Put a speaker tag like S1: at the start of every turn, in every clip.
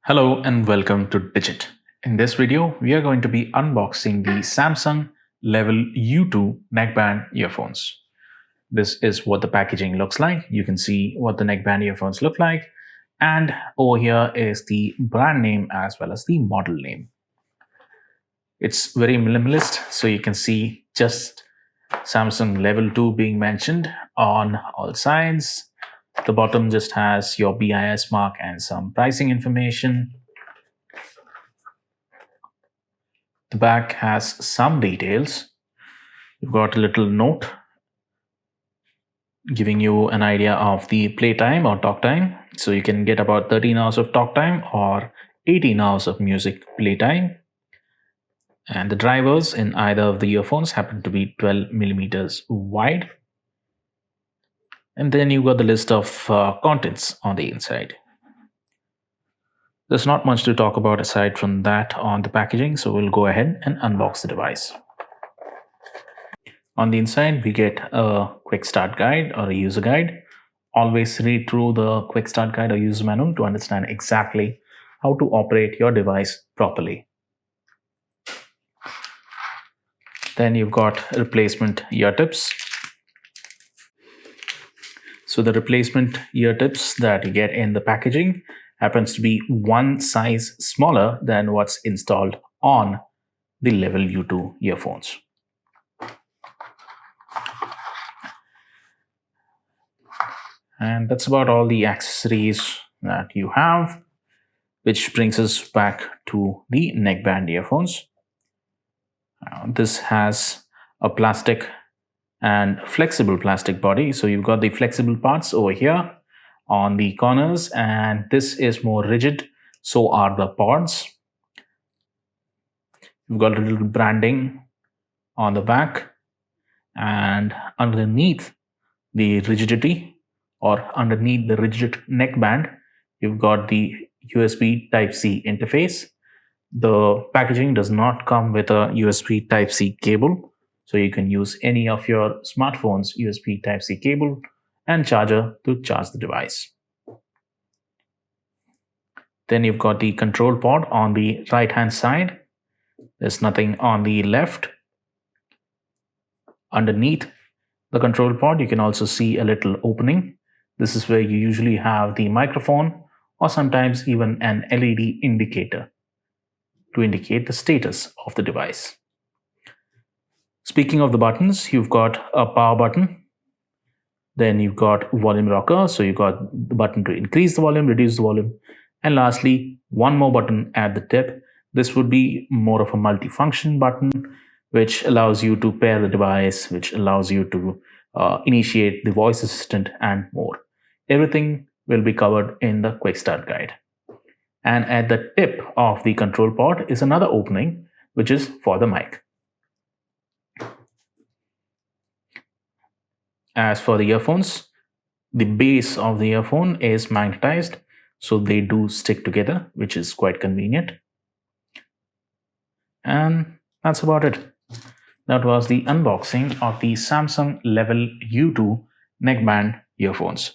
S1: Hello and welcome to Digit. In this video, we are going to be unboxing the Samsung Level U2 neckband earphones. This is what the packaging looks like. You can see what the neckband earphones look like. And over here is the brand name as well as the model name. It's very minimalist, so you can see just Samsung Level 2 being mentioned on all sides. The bottom just has your BIS mark and some pricing information. The back has some details. You've got a little note giving you an idea of the playtime or talk time. So you can get about 13 hours of talk time or 18 hours of music playtime. And the drivers in either of the earphones happen to be 12 millimeters wide. And then you've got the list of contents on the inside. There's not much to talk about aside from that on the packaging, so we'll go ahead and unbox the device. On the inside, we get a quick start guide or a user guide. Always read through the quick start guide or user manual to understand exactly how to operate your device properly. Then you've got replacement ear tips. So the replacement ear tips that you get in the packaging happens to be one size smaller than what's installed on the Level U2 earphones. And that's about all the accessories that you have, which brings us back to the neckband earphones. This has a plastic and flexible plastic body. So you've got the flexible parts over here on the corners, and this is more rigid. So are the pods. You've got a little branding on the back, and underneath the rigidity or underneath the rigid neckband, you've got the USB Type-C interface. The packaging does not come with a USB Type-C cable, so you can use any of your smartphone's USB Type-C cable and charger to charge the device. Then you've got the control pod on the right hand side. There's nothing on the left. Underneath the control pod, you can also see a little opening. This is where you usually have the microphone or sometimes even an LED indicator to indicate the status of the device. Speaking of the buttons, you've got a power button. Then you've got volume rocker. So you've got the button to increase the volume, reduce the volume. And lastly, one more button at the tip. This would be more of a multifunction button, which allows you to pair the device, which allows you to initiate the voice assistant and more. Everything will be covered in the quick start guide. And at the tip of the control pod is another opening, which is for the mic. As for the earphones, the base of the earphone is mangetised, so they do stick together, which is quite convenient. And that's about it. That was the unboxing of the Samsung Level U2 neckband earphones.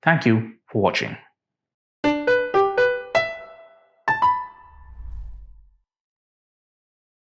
S1: Thank you for watching.